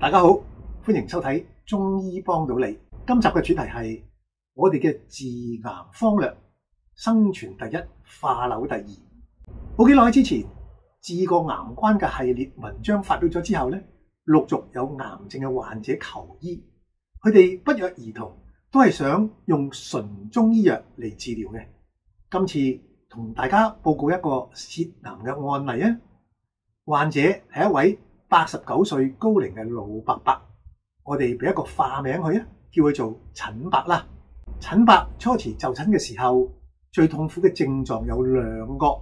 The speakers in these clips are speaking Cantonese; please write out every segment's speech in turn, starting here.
大家好，歡迎收睇中醫幫到你。今集嘅主題係我哋嘅治癌方略，生存第一，化瘤第二。冇幾耐之前，治過癌關嘅系列文章發表咗之後呢，陸續有癌症嘅患者求醫，佢哋不約而同都係想用純中醫藥嚟治療嘅。今次同大家報告一個舌癌嘅案例啊，患者係一位89歲高齡嘅老伯伯，我哋俾一個化名佢啊，叫佢做陳伯啦。陳伯初時就診嘅時候，最痛苦嘅症狀有兩個：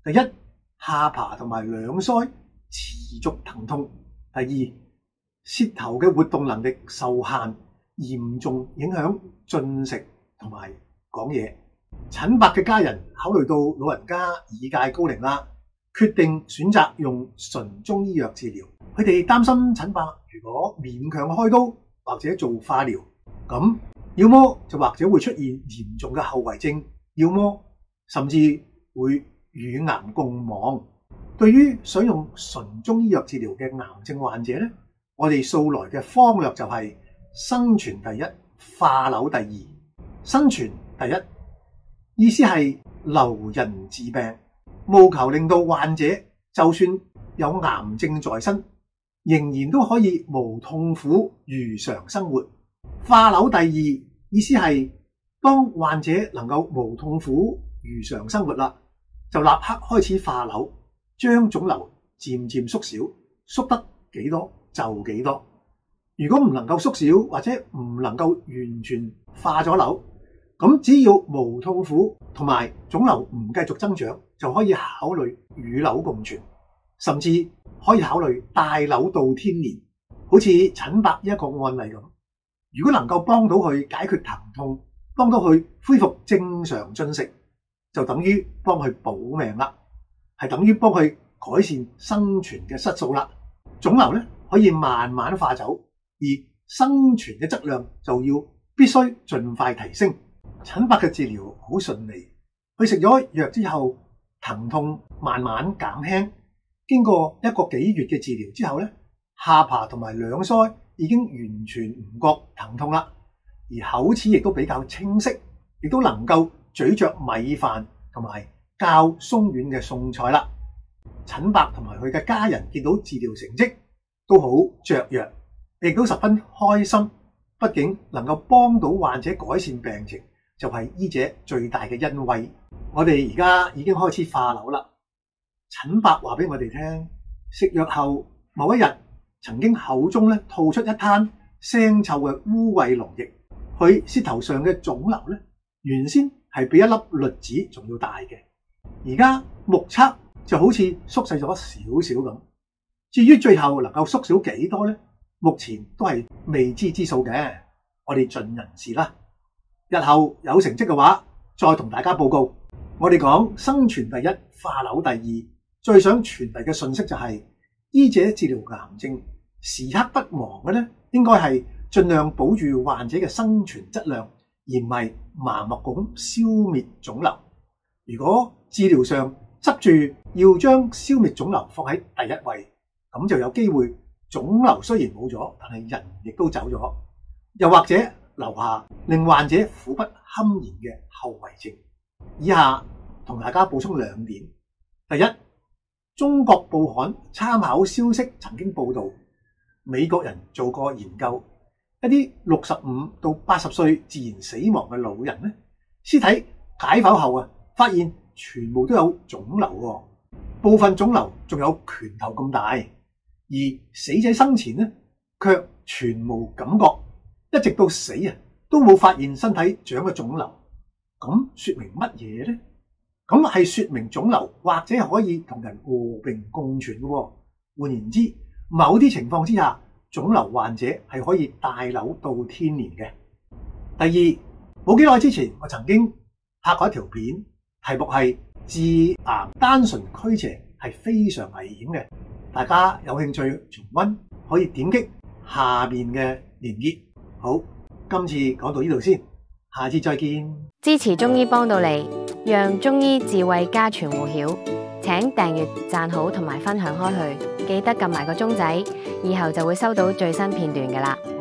第一，下巴同埋兩腮持續疼痛；第二，舌頭嘅活動能力受限，嚴重影響進食同埋講嘢。陳伯嘅家人考慮到老人家已屆高齡啦，決定選擇用純中醫藥治療。佢哋擔心陳伯如果勉強開刀或者做化療，咁要麼就或者會出現嚴重嘅後遺症，要麼甚至會與癌共亡。對於想用純中醫藥治療嘅癌症患者呢，我哋素來嘅方略就係生存第一，化瘤第二。生存第一意思係留人治病，務求令到患者就算有癌症在身，仍然都可以無痛苦如常生活。化瘤第二意思係當患者能夠無痛苦如常生活啦，就立刻開始化瘤，將腫瘤漸漸縮小，縮得幾多就幾多。如果唔能夠縮小或者唔能夠完全化咗瘤，咁只要無痛苦同埋腫瘤唔繼續增長，就可以考慮與瘤共存，甚至可以考慮帶瘤到天年。好似陳伯一個案例咁，如果能夠幫到佢解決疼痛，幫到佢恢復正常進食，就等於幫佢保命啦，係等於幫佢改善生存嘅質素啦。腫瘤咧可以慢慢化走，而生存嘅質量就要必須盡快提升。陳伯嘅治療好順利，佢食咗藥之後，疼痛慢慢減輕。經過一個幾月嘅治療之後咧，下巴同埋兩腮已經完全唔覺疼痛啦，而口齒亦都比較清晰，亦都能夠咀嚼米飯同埋較鬆軟嘅餸菜啦。陳伯同埋佢嘅家人見到治療成績都好雀躍，亦都十分開心。畢竟能夠幫到患者改善病情，就係醫者最大嘅恩惠。我哋而家已經開始化瘤啦。陳伯話俾我哋聽，食藥後某一日曾經口中咧吐出一灘腥臭嘅污穢膿液。佢舌頭上嘅腫瘤咧，原先係比一粒栗子仲要大嘅，而家目測就好似縮細咗少少咁。至於最後能夠縮小幾多咧，目前都係未知之數嘅。我哋盡人事啦。日後有成績嘅話，再同大家報告。我哋講生存第一，化瘤第二，最想傳遞嘅信息就係，醫者治療癌症時刻不忘嘅咧，應該係盡量保住患者嘅生存質量，而唔係盲目咁消滅腫瘤。如果治療上執住要將消滅腫瘤放喺第一位，咁就有機會腫瘤雖然冇咗，但係人亦都走咗，又或者留下令患者苦不堪言嘅後遺症。以下同大家補充兩點：第一，中國報刊參考消息曾經報道，美國人做過研究，一啲65到80歲自然死亡嘅老人咧，屍體解剖後啊，發現全部都有腫瘤喎，部分腫瘤仲有拳頭咁大，而死者生前咧卻全無感覺，一直到死啊都冇發現身體長嘅腫瘤。咁說明乜嘢呢？咁係說明腫瘤或者可以同人和平共存嘅。換言之，某啲情況之下，腫瘤患者係可以帶瘤到天年嘅。第二，冇幾耐之前我曾經拍過一條片，題目係治癌單純驅邪係非常危險嘅。大家有興趣重溫，可以點擊下面嘅連結。好，今次講到呢度先。下次再見。支持中醫幫到你，讓中醫智慧家傳戶曉。請訂閱、讚好同埋分享開去，記得撳埋個鐘仔，以後就會收到最新片段㗎喇。